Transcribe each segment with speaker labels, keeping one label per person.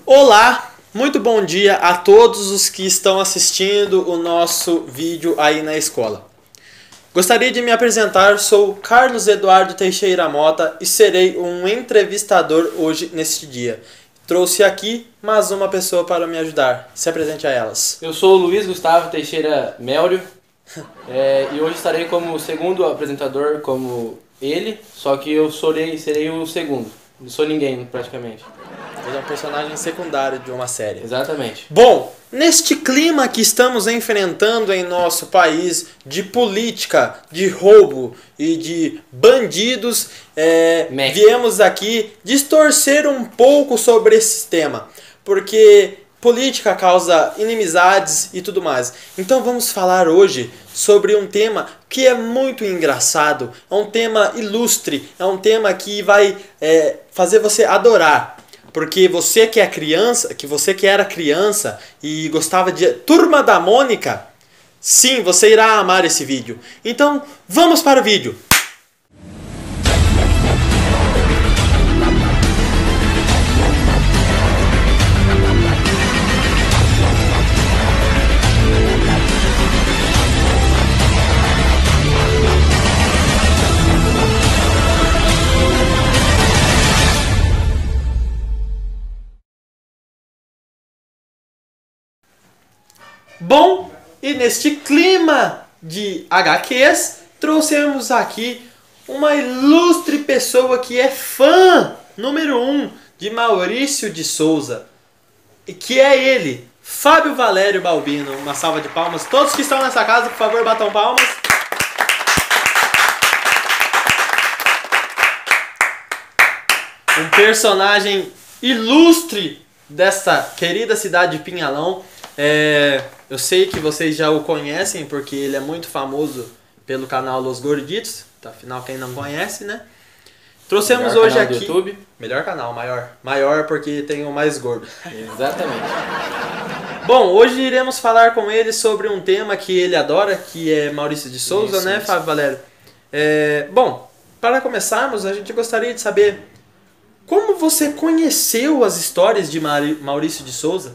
Speaker 1: Olá, muito bom dia a todos os que estão assistindo o nosso vídeo aí na escola. Gostaria de me apresentar, sou Carlos Eduardo Teixeira Mota e serei um entrevistador hoje neste dia. Trouxe aqui mais uma pessoa para me ajudar. Se apresente a elas.
Speaker 2: Eu sou o Luiz Gustavo Teixeira Melrio e hoje estarei como segundo apresentador como ele, só que eu serei o segundo. Não sou ninguém praticamente.
Speaker 1: Ele é um personagem secundário de uma série.
Speaker 2: Exatamente.
Speaker 1: Bom, neste clima que estamos enfrentando em nosso país de política, de roubo e de bandidos, viemos aqui distorcer um pouco sobre esse tema, porque política causa inimizades e tudo mais. Então vamos falar hoje sobre um tema que é muito engraçado, é um tema ilustre, é um tema que vai fazer você adorar. Porque você que é criança, você que era criança e gostava de Turma da Mônica, sim, você irá amar esse vídeo. Então, vamos para o vídeo. Bom, e neste clima de HQs, trouxemos aqui uma ilustre pessoa que é fã número 1 de Maurício de Souza. E que é ele, Fábio Valério Balbino. Uma salva de palmas. Todos que estão nessa casa, por favor, batam palmas. Um personagem ilustre dessa querida cidade de Pinhalão. Eu sei que vocês já o conhecem porque ele é muito famoso pelo canal Los Gorditos. Afinal, quem não conhece, né? Trouxemos
Speaker 2: Melhor
Speaker 1: hoje
Speaker 2: canal do
Speaker 1: aqui...
Speaker 2: YouTube.
Speaker 1: Melhor canal, maior. Maior porque tem o mais gordo.
Speaker 2: Exatamente.
Speaker 1: Bom, hoje iremos falar com ele sobre um tema que ele adora, que é Maurício de Souza, né, Fábio Valério? Bom, para começarmos, a gente gostaria de saber como você conheceu as histórias de Maurício de Souza?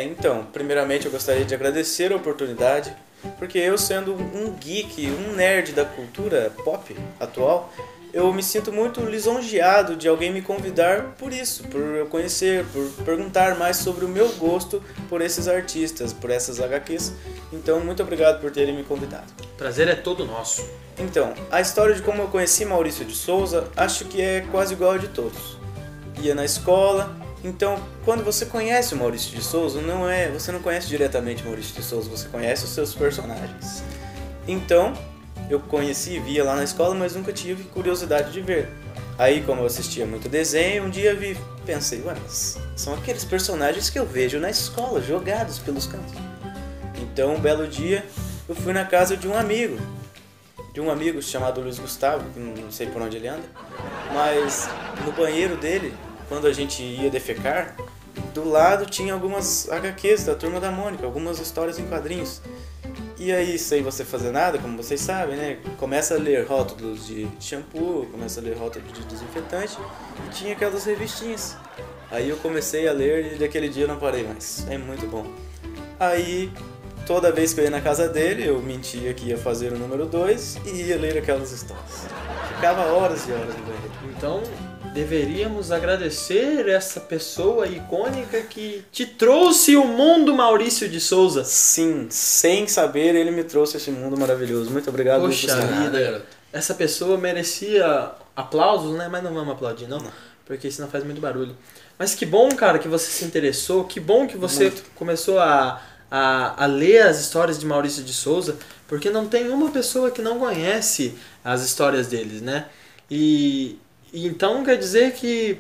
Speaker 3: Então, primeiramente eu gostaria de agradecer a oportunidade, porque eu sendo um geek, um nerd da cultura pop atual, eu me sinto muito lisonjeado de alguém me convidar por isso, por eu conhecer, por perguntar mais sobre o meu gosto por esses artistas, por essas HQs. Então, muito obrigado por terem me convidado.
Speaker 1: O prazer é todo nosso.
Speaker 3: Então, a história de como eu conheci Maurício de Souza, acho que é quase igual a de todos. Ia na escola. Então, quando você conhece o Maurício de Souza, você não conhece diretamente o Maurício de Souza, você conhece os seus personagens. Então, eu conheci e via lá na escola, mas nunca tive curiosidade de ver. Aí, como eu assistia muito desenho, um dia pensei, mas são aqueles personagens que eu vejo na escola, jogados pelos cantos. Então, um belo dia, eu fui na casa de um amigo chamado Luiz Gustavo, que não sei por onde ele anda, mas no banheiro dele, quando a gente ia defecar, do lado tinha algumas HQs da Turma da Mônica, algumas histórias em quadrinhos. E aí, sem você fazer nada, como vocês sabem, né? Começa a ler rótulos de shampoo, começa a ler rótulos de desinfetante, e tinha aquelas revistinhas. Aí eu comecei a ler e daquele dia eu não parei mais. É muito bom. Aí, toda vez que eu ia na casa dele, eu mentia que ia fazer o número 2 e ia ler aquelas histórias. Ficava horas e horas no banheiro.
Speaker 1: Então, deveríamos agradecer essa pessoa icônica que te trouxe o mundo Maurício de Souza.
Speaker 3: Sim, sem saber ele me trouxe esse mundo maravilhoso. Muito obrigado.
Speaker 1: Poxa vida, essa pessoa merecia aplausos, né? Mas não vamos aplaudir não, porque senão faz muito barulho. Mas que bom, cara, que você se interessou, que bom que você começou a ler as histórias de Maurício de Souza, porque não tem uma pessoa que não conhece as histórias deles, né? E então quer dizer que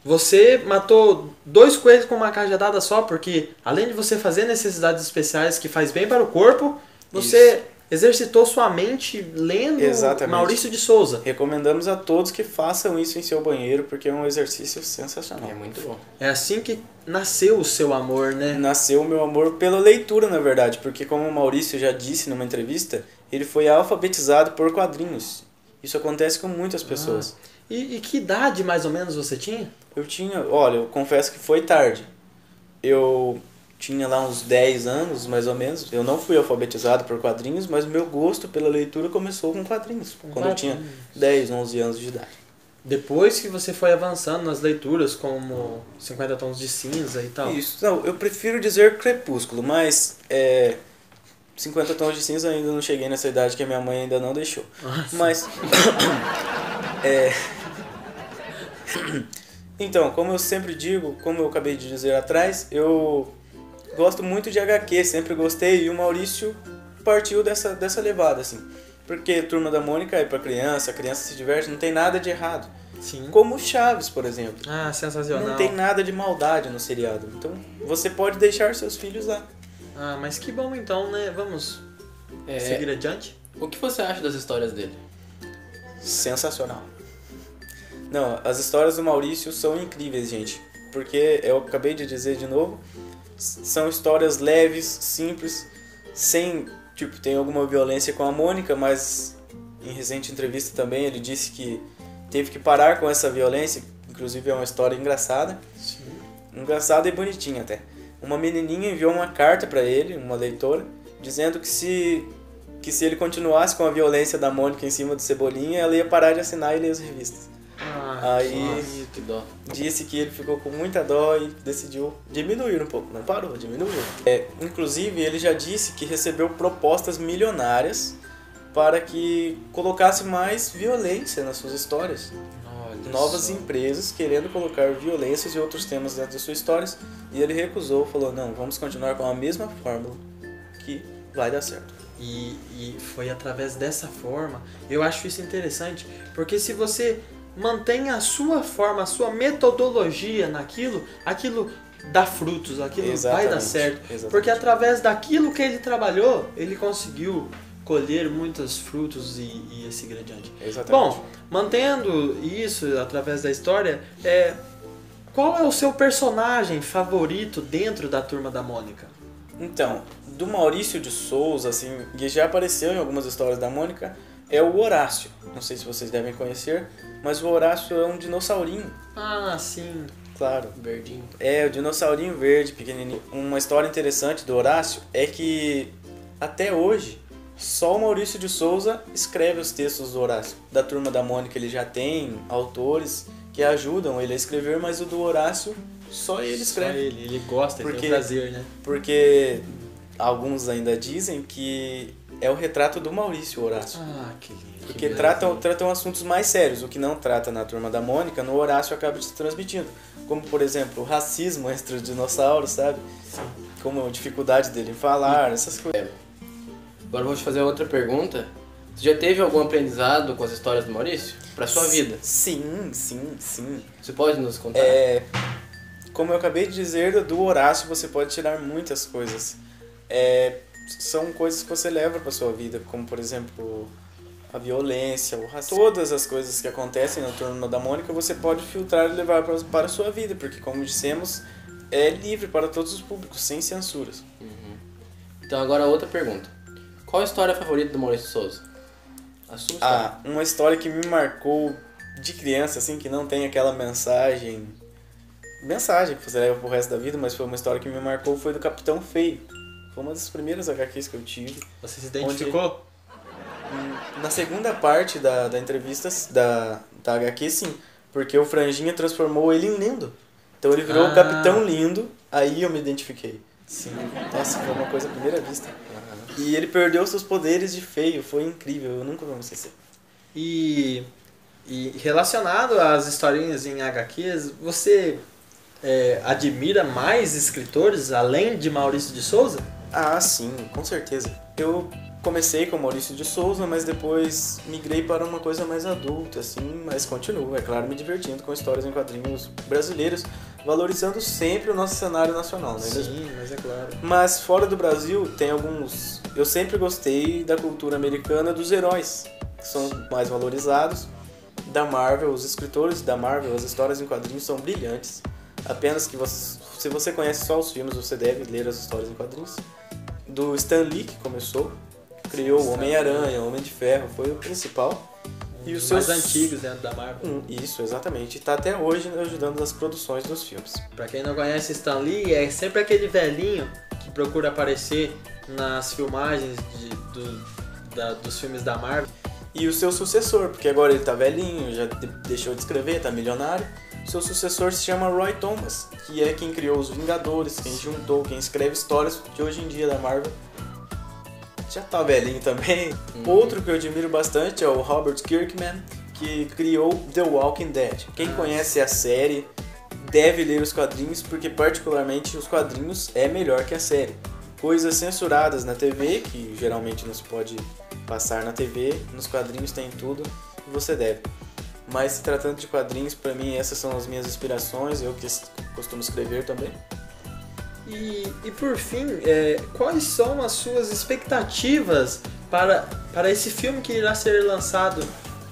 Speaker 1: você matou 2 coelhos com uma cajadada só, porque além de você fazer necessidades especiais que faz bem para o corpo, você exercitou sua mente lendo Maurício de Souza.
Speaker 3: Recomendamos a todos que façam isso em seu banheiro, porque é um exercício sensacional.
Speaker 2: É muito bom.
Speaker 1: É assim que nasceu o seu amor, né?
Speaker 3: Nasceu o meu amor pela leitura, na verdade, porque como o Maurício já disse numa entrevista, ele foi alfabetizado por quadrinhos. Isso acontece com muitas pessoas.
Speaker 1: E que idade mais ou menos você tinha?
Speaker 3: Olha, eu confesso que foi tarde. Eu tinha lá uns 10 anos, mais ou menos. Eu não fui alfabetizado por quadrinhos, mas o meu gosto pela leitura começou com quadrinhos, quando eu tinha 10, 11 anos de idade.
Speaker 1: Depois que você foi avançando nas leituras, como 50 Tons de Cinza e tal.
Speaker 3: Isso, não, eu prefiro dizer Crepúsculo, mas 50 Tons de Cinza ainda não cheguei nessa idade que a minha mãe ainda não deixou.
Speaker 1: Nossa.
Speaker 3: Mas... Então, como eu sempre digo, como eu acabei de dizer atrás, eu gosto muito de HQ, sempre gostei, e o Maurício partiu dessa levada, assim. Porque Turma da Mônica é pra criança, a criança se diverte, não tem nada de errado.
Speaker 1: Sim.
Speaker 3: Como Chaves, por exemplo.
Speaker 1: Ah, sensacional.
Speaker 3: Não tem nada de maldade no seriado. Então, você pode deixar seus filhos lá.
Speaker 1: Ah, mas que bom então, né? Vamos seguir adiante?
Speaker 2: O que você acha das histórias dele?
Speaker 3: Sensacional. Não, as histórias do Maurício são incríveis, gente. Porque, eu acabei de dizer de novo, são histórias leves, simples, sem... Tipo, tem alguma violência com a Mônica, mas em recente entrevista também ele disse que teve que parar com essa violência. Inclusive é uma história engraçada.
Speaker 1: Sim.
Speaker 3: Engraçada e bonitinha até. Uma menininha enviou uma carta para ele, uma leitora, dizendo que se ele continuasse com a violência da Mônica em cima do Cebolinha, ela ia parar de assinar e ler as revistas. Aí
Speaker 2: que dó.
Speaker 3: Disse que ele ficou com muita dó e decidiu diminuir um pouco. Não parou, diminuiu. Inclusive, ele já disse que recebeu propostas milionárias para que colocasse mais violência nas suas histórias. Novas empresas querendo colocar violências e outros temas dentro das suas histórias. E ele recusou, falou, não, vamos continuar com a mesma fórmula que vai dar certo.
Speaker 1: E foi através dessa forma, eu acho isso interessante, porque se você mantém a sua forma, a sua metodologia naquilo, aquilo dá frutos, aquilo vai dar certo. Exatamente. Porque através daquilo que ele trabalhou, ele conseguiu colher muitos frutos e seguir adiante.
Speaker 3: Exatamente.
Speaker 1: Bom, mantendo isso através da história, qual é o seu personagem favorito dentro da Turma da Mônica?
Speaker 3: Então, do Maurício de Souza, assim, que já apareceu em algumas histórias da Mônica, é o Horácio. Não sei se vocês devem conhecer, mas o Horácio é um dinossaurinho.
Speaker 1: Ah, sim.
Speaker 3: Claro.
Speaker 2: Verdinho.
Speaker 3: É, o dinossaurinho verde, pequenininho. Uma história interessante do Horácio é que, até hoje, só o Maurício de Souza escreve os textos do Horácio. Da Turma da Mônica ele já tem autores que ajudam ele a escrever, mas o do Horácio só ele escreve.
Speaker 1: Só ele gosta, ele tem prazer, né?
Speaker 3: Porque alguns ainda dizem que é o retrato do Maurício, o Horácio.
Speaker 1: Ah, que lindo.
Speaker 3: Porque tratam assuntos mais sérios. O que não trata na Turma da Mônica, no Horácio acaba se transmitindo. Como, por exemplo, o racismo entre os dinossauros, sabe?
Speaker 1: Sim.
Speaker 3: Como a dificuldade dele em falar, essas coisas.
Speaker 2: Agora eu vou te fazer outra pergunta. Você já teve algum aprendizado com as histórias do Maurício? Pra sua vida?
Speaker 3: Sim.
Speaker 2: Você pode nos contar?
Speaker 3: Como eu acabei de dizer, do Horácio você pode tirar muitas coisas. São coisas que você leva para sua vida, como por exemplo a violência, o racismo. Todas as coisas que acontecem na Turma da Mônica você pode filtrar e levar para a sua vida, porque como dissemos, é livre para todos os públicos, sem censuras.
Speaker 2: Uhum. Então agora outra pergunta. Qual a história favorita do Maurício de Souza? A sua história?
Speaker 3: Uma história que me marcou de criança, assim, que não tem aquela mensagem que você leva pro resto da vida, mas foi uma história que me marcou, foi do Capitão Feio. Foi uma das primeiras HQs que eu tive.
Speaker 1: Você se identificou?
Speaker 3: Na segunda parte da entrevista da HQ, sim. Porque o Franjinha transformou ele em lindo. Então ele virou o Capitão Lindo, aí eu me identifiquei. Sim. Nossa, foi uma coisa à primeira vista. E ele perdeu seus poderes de feio, foi incrível, eu nunca vou me esquecer.
Speaker 1: E relacionado às historinhas em HQs, você admira mais escritores além de Maurício de Souza?
Speaker 3: Sim, com certeza. Eu comecei com Maurício de Souza, mas depois migrei para uma coisa mais adulta, assim, mas continuo, é claro, me divertindo com histórias em quadrinhos brasileiros, valorizando sempre o nosso cenário nacional, né?
Speaker 1: Sim, mas é claro.
Speaker 3: Mas fora do Brasil, tem alguns... Eu sempre gostei da cultura americana dos heróis, que são mais valorizados. Da Marvel, os escritores da Marvel, as histórias em quadrinhos são brilhantes. Apenas que se você conhece só os filmes, você deve ler as histórias em quadrinhos. Do Stan Lee, que começou, criou o Homem-Aranha, o Homem de Ferro, foi o principal. E os
Speaker 1: mais antigos dentro da Marvel.
Speaker 3: Isso, exatamente. Está até hoje ajudando nas produções dos filmes.
Speaker 1: Pra quem não conhece Stan Lee, é sempre aquele velhinho que procura aparecer nas filmagens dos filmes da Marvel.
Speaker 3: E o seu sucessor, porque agora ele tá velhinho, já deixou de escrever, tá milionário. O seu sucessor se chama Roy Thomas, que é quem criou os Vingadores, quem juntou, quem escreve histórias de hoje em dia da Marvel. Já tá velhinho também. Outro que eu admiro bastante é o Robert Kirkman, que criou The Walking Dead. Quem conhece a série deve ler os quadrinhos, porque particularmente os quadrinhos é melhor que a série. Coisas censuradas na TV, que geralmente não se pode passar na TV, nos quadrinhos tem tudo e você deve. Mas se tratando de quadrinhos, pra mim essas são as minhas inspirações, eu que costumo escrever também.
Speaker 1: E por fim, quais são as suas expectativas para esse filme que irá ser lançado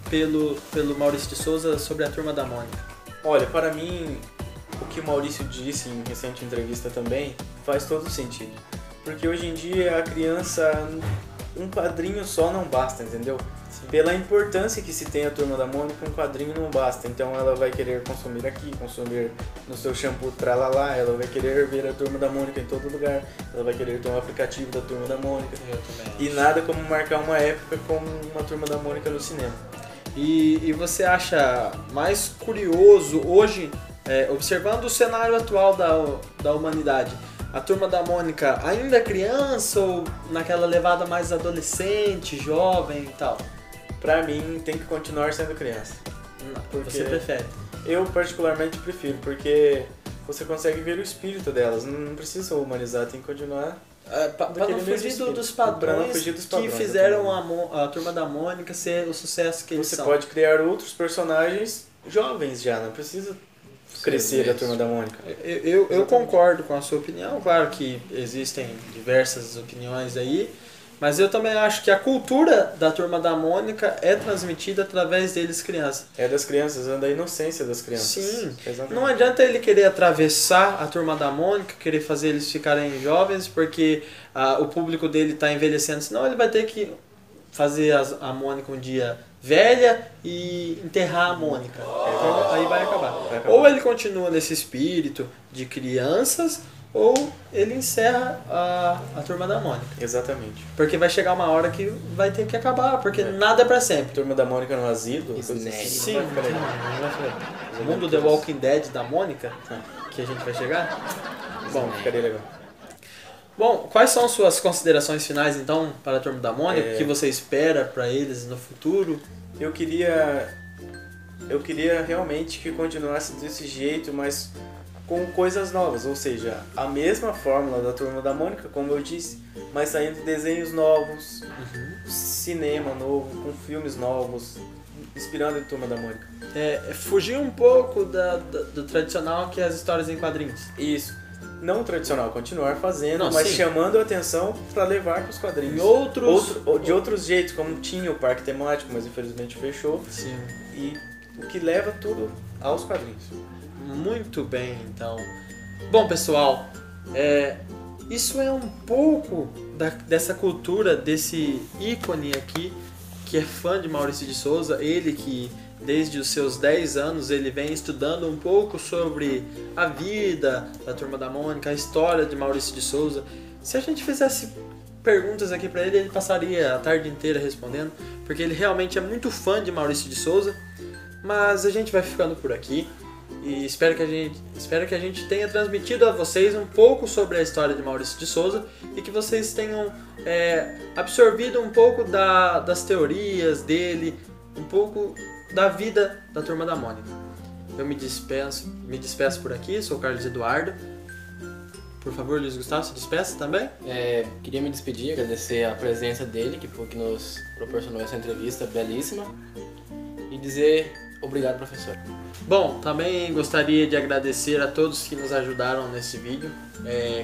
Speaker 1: pelo Maurício de Souza sobre a Turma da Mônica?
Speaker 3: Olha, para mim, o que o Maurício disse em recente entrevista também faz todo sentido. Porque hoje em dia a criança, um quadrinho só não basta, entendeu? Sim. Pela importância que se tem a Turma da Mônica, um quadrinho não basta. Então ela vai querer consumir aqui, consumir no seu shampoo tralalá, ela vai querer ver a Turma da Mônica em todo lugar, ela vai querer ter um aplicativo da Turma da Mônica. E nada como marcar uma época com uma Turma da Mônica no cinema.
Speaker 1: E você acha mais curioso hoje, observando o cenário atual da humanidade, a Turma da Mônica ainda criança ou naquela levada mais adolescente, jovem e tal?
Speaker 3: Pra mim tem que continuar sendo criança.
Speaker 1: Você prefere?
Speaker 3: Eu particularmente prefiro, porque você consegue ver o espírito delas, não precisa humanizar, tem que continuar...
Speaker 1: Para não fugir dos padrões que fizeram a Turma da Mônica ser o sucesso que eles são.
Speaker 3: Você pode criar outros personagens jovens já, não precisa crescer a Turma da Mônica.
Speaker 1: Eu concordo com a sua opinião, claro que existem diversas opiniões aí, mas eu também acho que a cultura da Turma da Mônica é transmitida através deles crianças.
Speaker 3: É das crianças, é da inocência das crianças.
Speaker 1: Sim,
Speaker 3: exatamente.
Speaker 1: Não adianta ele querer atravessar a Turma da Mônica, querer fazer eles ficarem jovens, porque o público dele está envelhecendo, senão ele vai ter que fazer a Mônica um dia velha e enterrar a Mônica. Aí vai acabar. Ou ele continua nesse espírito de crianças, ou ele encerra a Turma da Mônica.
Speaker 3: Exatamente.
Speaker 1: Porque vai chegar uma hora que vai ter que acabar, porque nada é pra sempre.
Speaker 3: Turma da Mônica no asilo?
Speaker 1: Sim, o mundo The Walking Dead da Mônica, que a gente vai chegar. Bom,
Speaker 3: ficaria legal.
Speaker 1: Bom, quais são suas considerações finais então para a Turma da Mônica? O que você espera para eles no futuro?
Speaker 3: Eu queria realmente que continuasse desse jeito, mas com coisas novas, ou seja, a mesma fórmula da Turma da Mônica, como eu disse, mas saindo desenhos novos, cinema novo, com filmes novos, inspirando a Turma da Mônica.
Speaker 1: Fugir um pouco do tradicional, que é as histórias em quadrinhos.
Speaker 3: Isso. Não tradicional, continuar fazendo, mas sim, chamando a atenção para levar para os quadrinhos. De outros jeitos, como tinha o parque temático, mas infelizmente fechou.
Speaker 1: Sim.
Speaker 3: E o que leva tudo aos quadrinhos.
Speaker 1: Muito bem, então. Bom, pessoal, isso é um pouco dessa cultura, desse ícone aqui, que é fã de Maurício de Souza, ele que desde os seus 10 anos ele vem estudando um pouco sobre a vida da Turma da Mônica, a história de Maurício de Souza. Se a gente fizesse perguntas aqui para ele, ele passaria a tarde inteira respondendo, porque ele realmente é muito fã de Maurício de Souza. Mas a gente vai ficando por aqui e espero que a gente tenha transmitido a vocês um pouco sobre a história de Maurício de Souza e que vocês tenham absorvido um pouco das teorias dele, um pouco da vida da Turma da Mônica. Eu me despeço por aqui, sou o Carlos Eduardo. Por favor, Luiz Gustavo, se despeça também.
Speaker 2: Queria me despedir, agradecer a presença dele, que nos proporcionou essa entrevista belíssima, e dizer obrigado, professor.
Speaker 1: Bom, também gostaria de agradecer a todos que nos ajudaram nesse vídeo.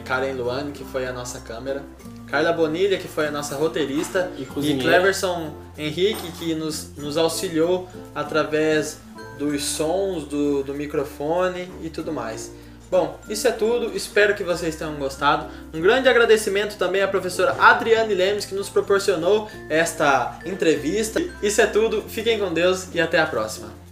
Speaker 1: Karen Luane, que foi a nossa câmera, Carla Bonilha, que foi a nossa roteirista, e Cleverson Henrique, que nos auxiliou através dos sons, do microfone e tudo mais. Bom, isso é tudo, espero que vocês tenham gostado. Um grande agradecimento também à professora Adriane Lemes, que nos proporcionou esta entrevista. Isso é tudo, fiquem com Deus e até a próxima.